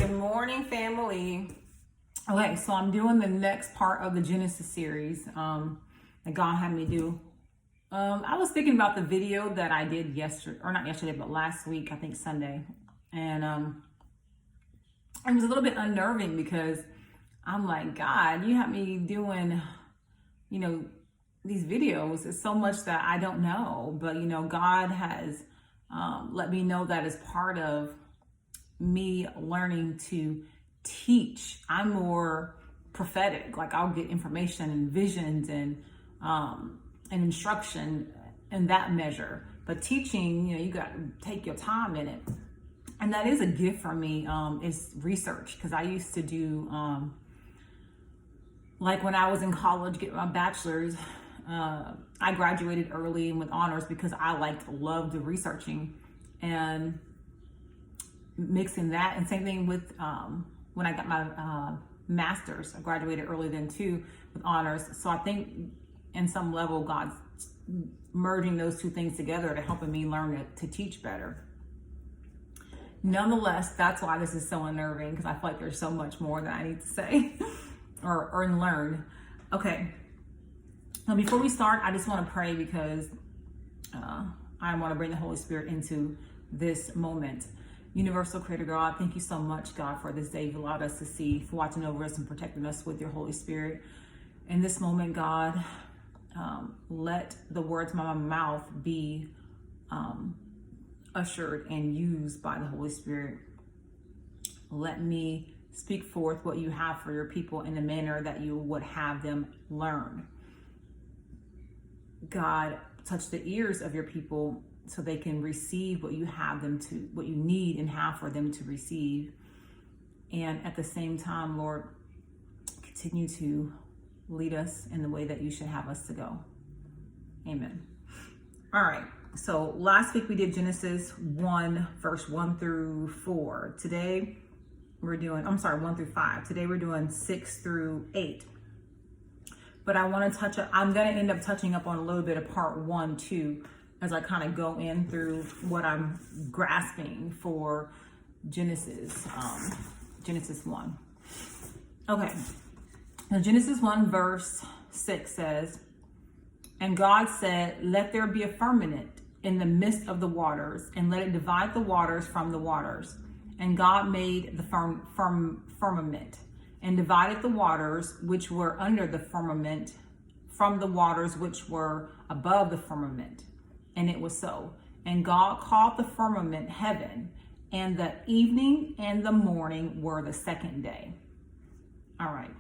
Good morning, family. Okay, so I'm doing the next part of the Genesis series that God had me do. I was thinking about the video that I did yesterday, or not yesterday, but last week, I think Sunday. And it was a little bit unnerving because I'm like, God, you have me doing, these videos. It's so much that I don't know, but God has let me know that as part of me learning to teach. I'm more prophetic. Like I'll get information and visions and instruction in that measure. But teaching, you got to take your time in it. And that is a gift for me, is research. Because I used to do, like when I was in college, getting my bachelor's, I graduated early and with honors because I loved researching and mixing that. And same thing with when I got my master's. I graduated early then too with honors. So I think in some level God's merging those two things together to helping me learn to teach better. Nonetheless, that's why this is so unnerving, because I feel like there's so much more that I need to say or learn. Okay. Now before we start, I just want to pray because I want to bring the Holy Spirit into this moment. Universal Creator God, thank you so much, God, for this day you've allowed us to see, for watching over us and protecting us with your Holy Spirit. In this moment, God, let the words of my mouth be ushered and used by the Holy Spirit. Let me speak forth what you have for your people in the manner that you would have them learn. God, touch the ears of your people so they can receive what you have them to, what you need and have for them to receive. And at the same time, Lord, continue to lead us in the way that you should have us to go. Amen. All right. So last week we did Genesis 1, verse 1 through 4. Today we're doing, 1 through 5. Today we're doing 6 through 8. But I'm going to end up touching up on a little bit of part 1 too, as I kind of go in through what I'm grasping for Genesis 1. Okay. Now Genesis 1 verse 6 says, "And God said, let there be a firmament in the midst of the waters, and let it divide the waters from the waters. And God made the firmament, and divided the waters which were under the firmament from the waters which were above the firmament. And it was so. And God called the firmament heaven, and the evening and the morning were the second day." All right.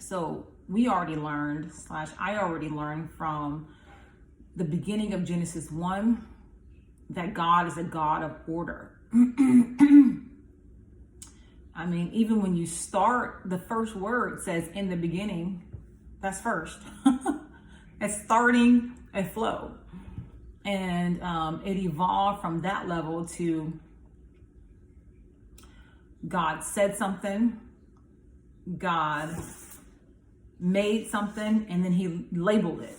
So I already learned from the beginning of Genesis 1 that God is a God of order. I mean, even when you start, the first word says in the beginning. That's first. It's starting a flow. And it evolved from that level to God said something, God made something, and then he labeled it.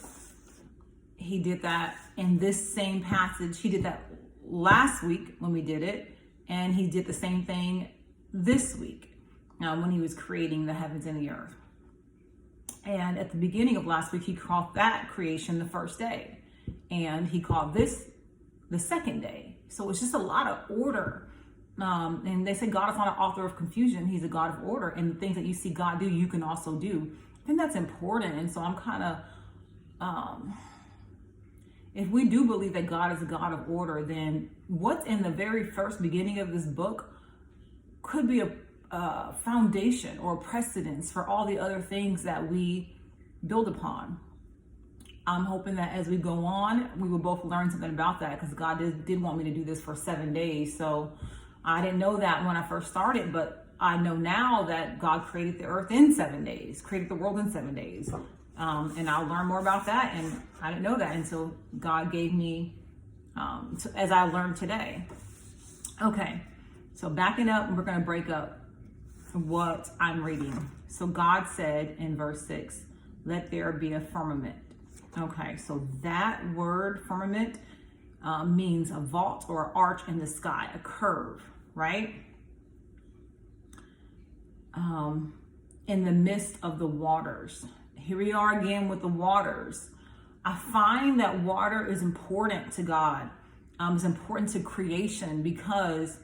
He did that in this same passage. He did that last week when we did it, and he did the same thing this week when he was creating the heavens and the earth. And at the beginning of last week, he called that creation the first day. And he called this the second day. So it's just a lot of order. And they say God is not an author of confusion. He's a God of order. And the things that you see God do, you can also do. I think that's important. And so I'm kind of, if we do believe that God is a God of order, then what's in the very first beginning of this book could be a foundation or precedence for all the other things that we build upon. I'm hoping that as we go on, we will both learn something about that, because God did want me to do this for 7 days. So I didn't know that when I first started, but I know now that God created the earth in 7 days, created the world in 7 days. And I'll learn more about that. And I didn't know that until God gave me, as I learned today. Okay, so backing up, we're going to break up what I'm reading. So God said in verse 6, let there be a firmament. Okay, so that word firmament means a vault or arch in the sky, a curve, right? in the midst of the waters. Here we are again with the waters. I find that water is important to God. It's important to creation because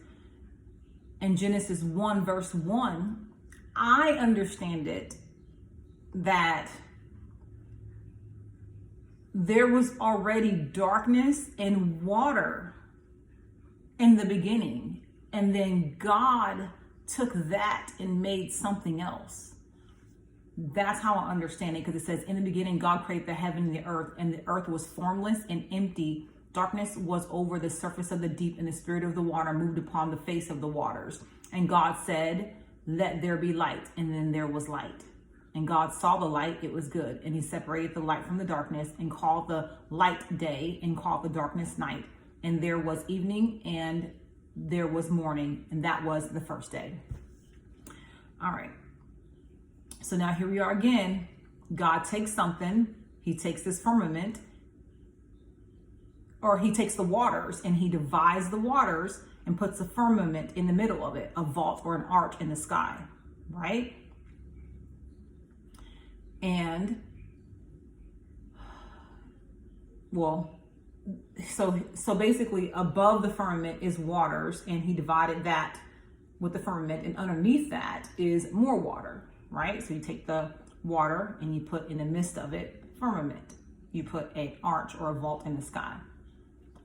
in Genesis 1 verse 1, I understand it that there was already darkness and water in the beginning. And then God took that and made something else. That's how I understand it, because it says, in the beginning, God created the heaven and the earth was formless and empty. Darkness was over the surface of the deep, and the spirit of the water moved upon the face of the waters. And God said, let there be light. And then there was light. And God saw the light, it was good. And he separated the light from the darkness and called the light day and called the darkness night. And there was evening and there was morning. And that was the first day. All right. So now here we are again. God takes something. He takes this firmament, or he takes the waters, and he divides the waters and puts a firmament in the middle of it, a vault or an arch in the sky, right? And well, so basically above the firmament is waters, and he divided that with the firmament, and underneath that is more water, right? So you take the water and you put in the midst of it firmament. You put an arch or a vault in the sky.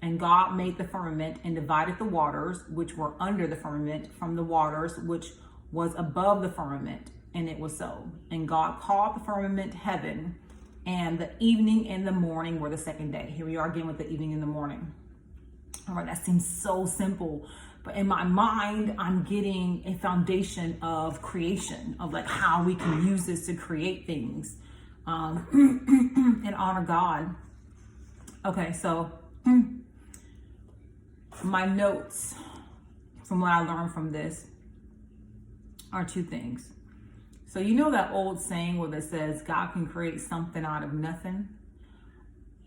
And God made the firmament and divided the waters which were under the firmament from the waters which was above the firmament. And it was so. And God called the firmament heaven, and the evening and the morning were the second day. Here we are again with the evening and the morning. All right, that seems so simple. But in my mind, I'm getting a foundation of creation, of like how we can use this to create things and honor God. Okay, so my notes from what I learned from this are two things. So you know that old saying where it says God can create something out of nothing?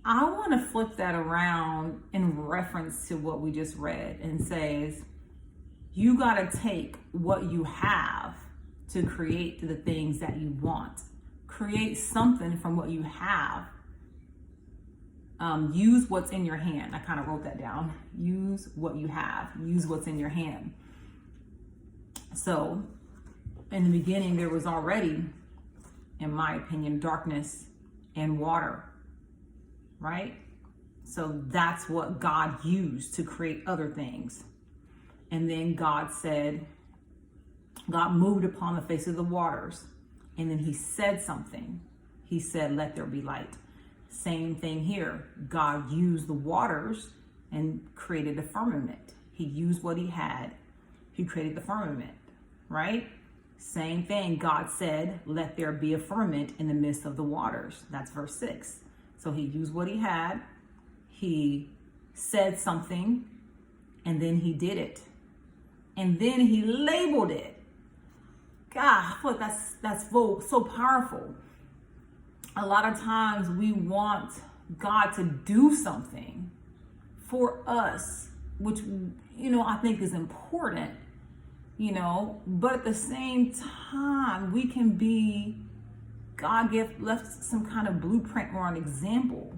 I want to flip that around in reference to what we just read, and says you got to take what you have to create the things that you want. Create something from what you have. Use what's in your hand. I kind of wrote that down. Use what you have. Use what's in your hand. So in the beginning, there was already, in my opinion, darkness and water, right? So that's what God used to create other things. And then God moved upon the face of the waters. And then he said something. He said, let there be light. Same thing here. God used the waters and created a firmament. He used what he had. He created the firmament, right? Same thing. God said, let there be a firmament in the midst of the waters. That's verse 6. So he used what he had. He said something, and then he did it. And then he labeled it. God, I thought that's so powerful. A lot of times we want God to do something for us, which, I think is important, but at the same time, we can be, God left some kind of blueprint or an example.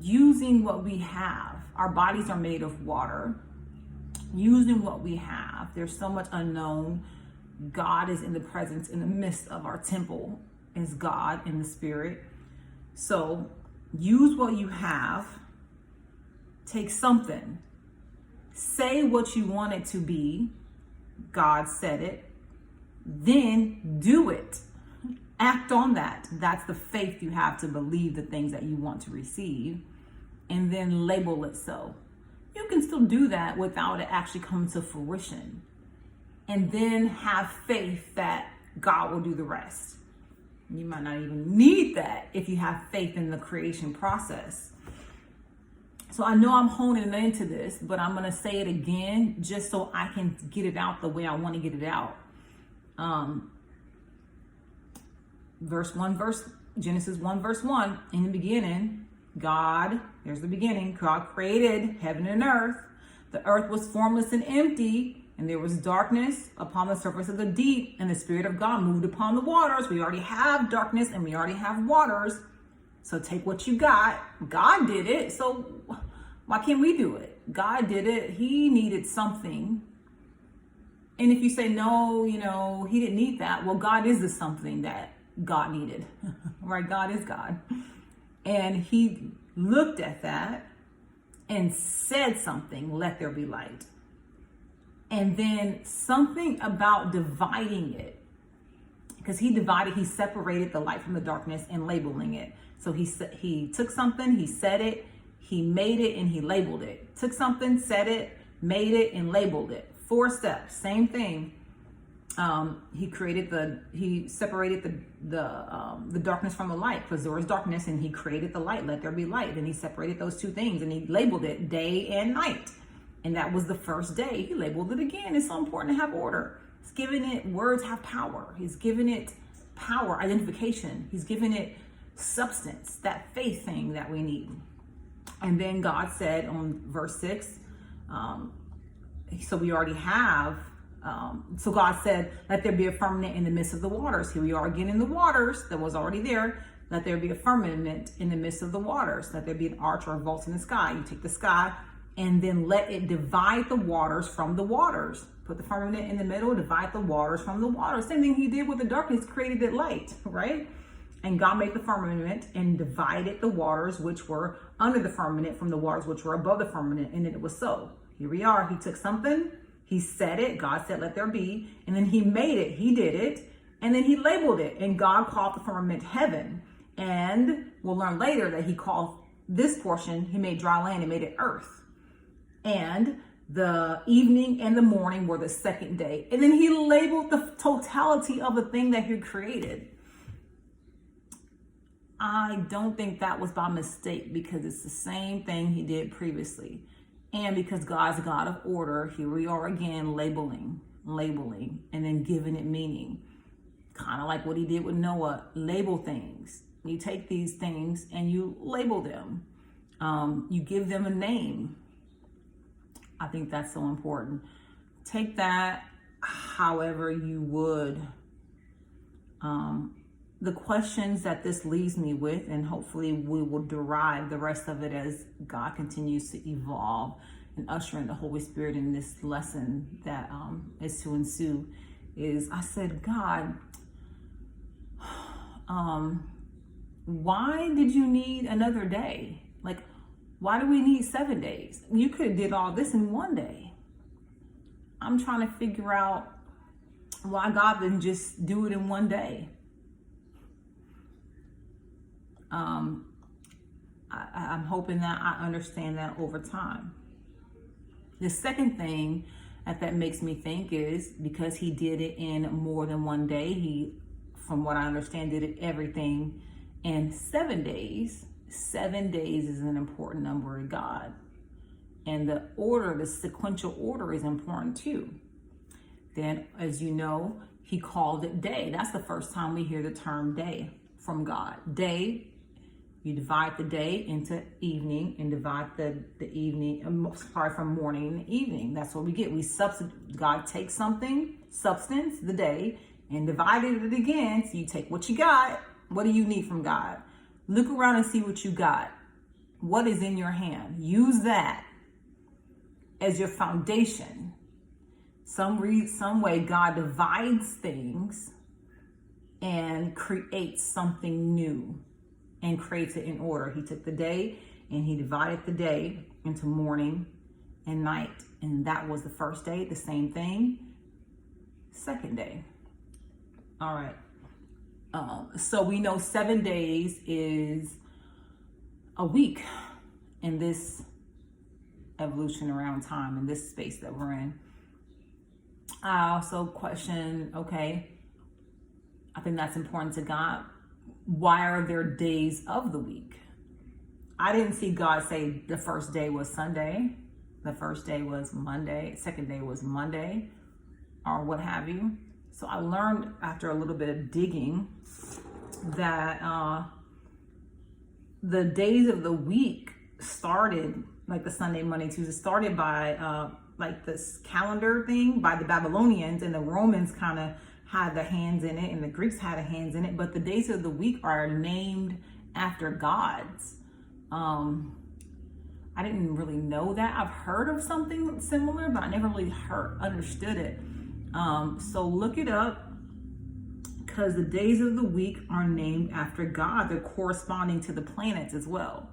Using what we have. Our bodies are made of water. Using what we have. There's so much unknown. God is in the presence, in the midst of our temple is God in the spirit. So use what you have. Take something. Say what you want it to be. God said it. Then do it. Act on that. That's the faith you have to believe the things that you want to receive, and then label it so. You can still do that without it actually coming to fruition, and then have faith that God will do the rest. You might not even need that if you have faith in the creation process. So I know I'm honing into this, but I'm going to say it again just so I can get it out the way I want to get it out. Genesis 1 verse 1, in the beginning, there's the beginning, God created heaven and earth. The earth was formless and empty, And there was darkness upon the surface of the deep, and the Spirit of God moved upon the waters. We already have darkness and we already have waters. So take what you got. God did it. So why can't we do it? God did it. He needed something. And if you say, no, he didn't need that. Well, God is the something that God needed, right? God is God. And he looked at that and said something, let there be light. And then something about dividing it, because he separated the light from the darkness and labeling it. So he took something, he said it, he made it, and he labeled it. Took something, said it, made it, and labeled it. 4 steps, same thing. He separated the darkness from the light, because there was darkness, and he created the light. Let there be light. Then he separated those 2 things, and he labeled it day and night. And that was the first day. He labeled it again. It's so important to have order. He's giving it, words have power. He's giving it power, identification. He's giving it substance, that faith thing that we need. And then God said on verse 6, so we already have, so God said, let there be a firmament in the midst of the waters. Here we are again in the waters that was already there. Let there be a firmament in the midst of the waters. Let there be an arch or a vault in the sky. You take the sky and then let it divide the waters from the waters. Put the firmament in the middle, divide the waters from the waters. Same thing he did with the darkness, created it light, right? And God made the firmament and divided the waters which were under the firmament from the waters which were above the firmament. And it was so. Here we are. He took something, he said it, God said, let there be. And then he made it, he did it. And then he labeled it. And God called the firmament heaven. And we'll learn later that he called this portion, he made dry land and made it earth. And the evening and the morning were the second day. And then he labeled the totality of the thing that he created. I don't think that was by mistake, because it's the same thing he did previously. And because God's a God of order, here we are again, labeling, and then giving it meaning. Kind of like what he did with Noah, label things. You take these things and you label them. You give them a name. I think that's so important. Take that however you would. The questions that this leaves me with, and hopefully we will derive the rest of it as God continues to evolve and usher in the Holy Spirit in this lesson that is to ensue, is I said, God, why did you need another day? Like, why do we need 7 days? You could have did all this in 1 day. I'm trying to figure out why God didn't just do it in 1 day. I'm hoping that I understand that over time. The second thing that makes me think is because he did it in more than 1 day, he, from what I understand, did it everything in 7 days. 7 days is an important number to God. And the order, the sequential order is important too. Then, as you know, he called it day. That's the first time we hear the term day from God. Day, you divide the day into evening and divide the evening, from morning and evening. That's what we get. God takes something, substance, the day, and divided it again. So you take what you got. What do you need from God? Look around and see what you got. What is in your hand? Use that as your foundation. Some way God divides things and creates something new and creates it in order. He took the day and he divided the day into morning and night. And that was the first day, the same thing. Second day. All right. So we know 7 days is a week in this evolution around time, in this space that we're in. I also question, okay, I think that's important to God. Why are there days of the week? I didn't see God say the first day was Sunday, the first day was Monday, second day was Monday, or what have you. So I learned after a little bit of digging that the days of the week started, like the Sunday, Monday, Tuesday, started by like this calendar thing by the Babylonians, and the Romans kind of had their hands in it, and the Greeks had their hands in it. But the days of the week are named after gods. I didn't really know that. I've heard of something similar, but I never really understood it. So look it up, because the days of the week are named after God. They're corresponding to the planets as well.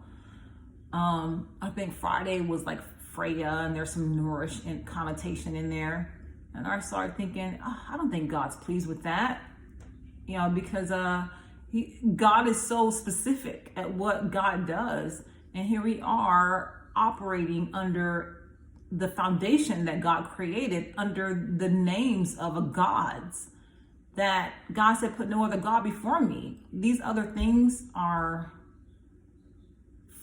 I think Friday was like Freya, and there's some Nourish connotation in there. And I started thinking, I don't think God's pleased with that, because God is so specific at what God does. And here we are operating under the foundation that God created, under the names of a gods that God said, put no other God before me. These other things are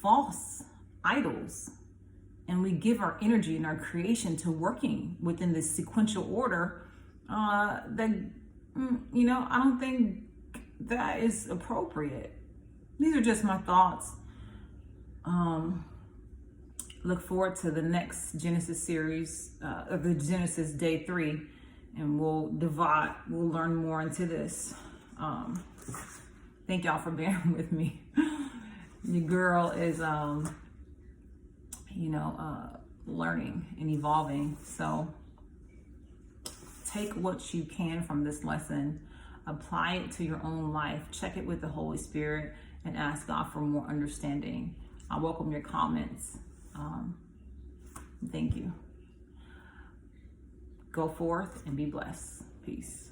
false idols. And we give our energy and our creation to working within this sequential order that, I don't think that is appropriate. These are just my thoughts. Look forward to the next Genesis series, of the Genesis Day 3, and we'll learn more into this. Thank y'all for bearing with me. Your girl is, learning and evolving. So take what you can from this lesson, apply it to your own life, check it with the Holy Spirit, and ask God for more understanding. I welcome your comments. Thank you. Go forth and be blessed. Peace.